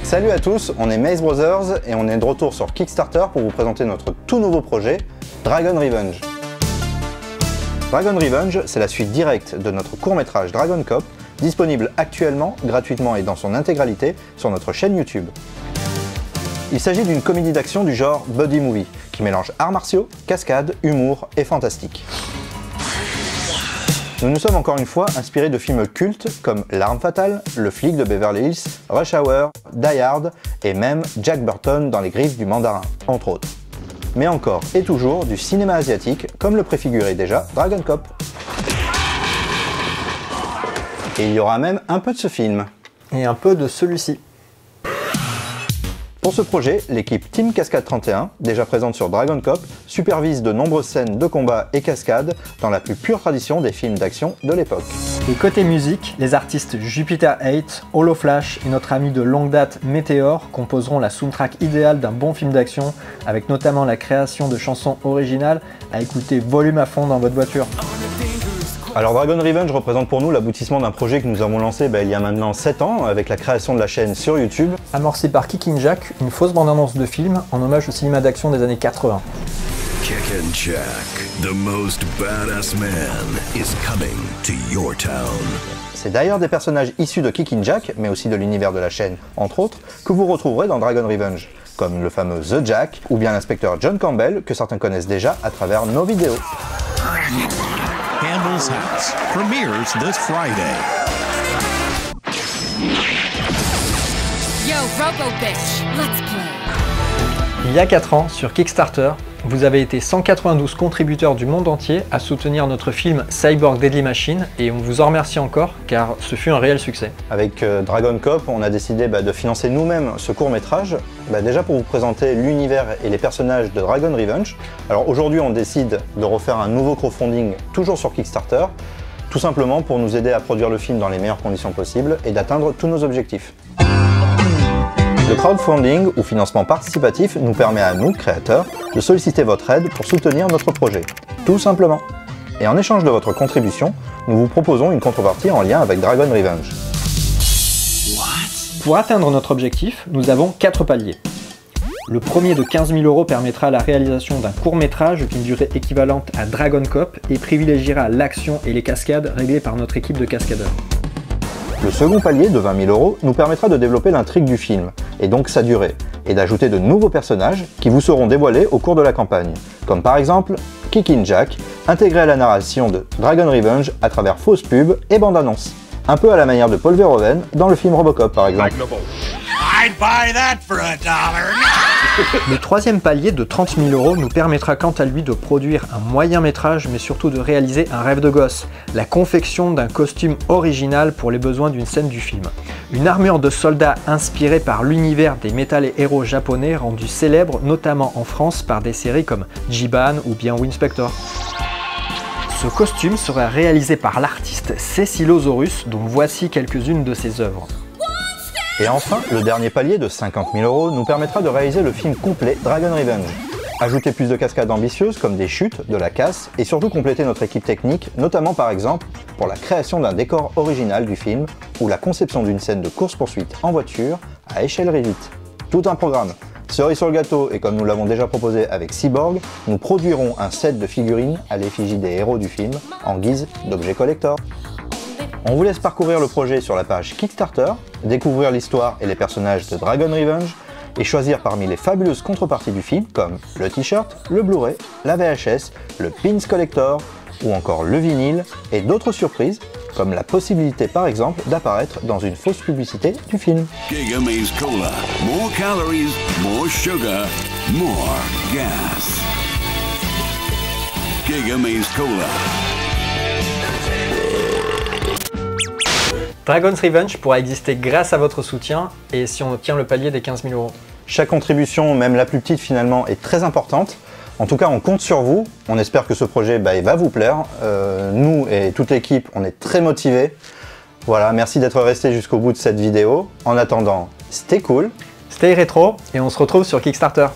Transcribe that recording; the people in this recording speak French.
Salut à tous, on est Maze Brothers et on est de retour sur Kickstarter pour vous présenter notre tout nouveau projet, Dragon Revenge. Dragon Revenge, c'est la suite directe de notre court-métrage Dragon Cop, disponible actuellement, gratuitement et dans son intégralité, sur notre chaîne YouTube. Il s'agit d'une comédie d'action du genre buddy movie, qui mélange arts martiaux, cascades, humour et fantastique. Nous nous sommes encore une fois inspirés de films cultes comme L'Arme Fatale, Le Flic de Beverly Hills, Rush Hour, Die Hard et même Jack Burton dans Les Griffes du Mandarin, entre autres. Mais encore et toujours du cinéma asiatique, comme le préfigurait déjà Dragon Cop. Et il y aura même un peu de ce film. Et un peu de celui-ci. Pour ce projet, l'équipe Team Cascade 31, déjà présente sur Dragon Cop, supervise de nombreuses scènes de combat et cascades dans la plus pure tradition des films d'action de l'époque. Et côté musique, les artistes Jupiter 8, Holo Flash et notre ami de longue date Meteor composeront la soundtrack idéale d'un bon film d'action, avec notamment la création de chansons originales à écouter volume à fond dans votre voiture. Alors Dragon Revenge représente pour nous l'aboutissement d'un projet que nous avons lancé il y a maintenant 7 ans avec la création de la chaîne sur YouTube. Amorcé par Kickin' Jack, une fausse bande-annonce de film en hommage au cinéma d'action des années 80. Kickin' Jack, the most badass man, is coming to your town. C'est d'ailleurs des personnages issus de Kickin' Jack, mais aussi de l'univers de la chaîne, entre autres, que vous retrouverez dans Dragon Revenge, comme le fameux The Jack ou bien l'inspecteur John Campbell que certains connaissent déjà à travers nos vidéos. Campbell's House premieres this Friday. Yo, Robo Bitch, let's play. Il y a 4 ans, sur Kickstarter, vous avez été 192 contributeurs du monde entier à soutenir notre film Cyborg Deadly Machine et on vous en remercie encore car ce fut un réel succès. Avec Dragon Cop, on a décidé de financer nous-mêmes ce court-métrage, déjà pour vous présenter l'univers et les personnages de Dragon Revenge. Alors aujourd'hui, on décide de refaire un nouveau crowdfunding toujours sur Kickstarter, tout simplement pour nous aider à produire le film dans les meilleures conditions possibles et d'atteindre tous nos objectifs. Le crowdfunding ou financement participatif nous permet à nous, créateurs, de solliciter votre aide pour soutenir notre projet, tout simplement. Et en échange de votre contribution, nous vous proposons une contrepartie en lien avec Dragon Revenge. Pour atteindre notre objectif, nous avons 4 paliers. Le premier de 15 000 € permettra la réalisation d'un court-métrage d'une durée équivalente à Dragon Cop et privilégiera l'action et les cascades réglées par notre équipe de cascadeurs. Le second palier de 20 000 € nous permettra de développer l'intrigue du film, et donc sa durée, et d'ajouter de nouveaux personnages qui vous seront dévoilés au cours de la campagne, comme par exemple Kickin' Jack, intégré à la narration de Dragon Revenge à travers fausses pubs et bandes annonces. Un peu à la manière de Paul Verhoeven dans le film Robocop par exemple. I'd buy that for $1. Le troisième palier de 30 000 € nous permettra quant à lui de produire un moyen métrage mais surtout de réaliser un rêve de gosse, la confection d'un costume original pour les besoins d'une scène du film. Une armure de soldats inspirée par l'univers des métal et héros japonais rendus célèbres notamment en France par des séries comme Jiban ou bien Winspector. Ce costume sera réalisé par l'artiste Cécilosaurus dont voici quelques-unes de ses œuvres. Et enfin, le dernier palier de 50 000 € nous permettra de réaliser le film complet Dragon Revenge. Ajouter plus de cascades ambitieuses comme des chutes, de la casse et surtout compléter notre équipe technique, notamment par exemple pour la création d'un décor original du film ou la conception d'une scène de course-poursuite en voiture à échelle réduite. Tout un programme. Cerise sur le gâteau et comme nous l'avons déjà proposé avec Cyborg, nous produirons un set de figurines à l'effigie des héros du film en guise d'objet collector. On vous laisse parcourir le projet sur la page Kickstarter, découvrir l'histoire et les personnages de Dragon Revenge et choisir parmi les fabuleuses contreparties du film comme le t-shirt, le Blu-ray, la VHS, le Pins Collector ou encore le vinyle et d'autres surprises comme la possibilité par exemple d'apparaître dans une fausse publicité du film. Giga Maze Cola. More calories, more sugar, more gas. Giga Maze Cola. Dragon's Revenge pourra exister grâce à votre soutien et si on obtient le palier des 15 000 €. Chaque contribution, même la plus petite finalement, est très importante. En tout cas, on compte sur vous. On espère que ce projet il va vous plaire. Nous et toute l'équipe, on est très motivés. Voilà, merci d'être resté jusqu'au bout de cette vidéo. En attendant, stay cool. Stay rétro et on se retrouve sur Kickstarter.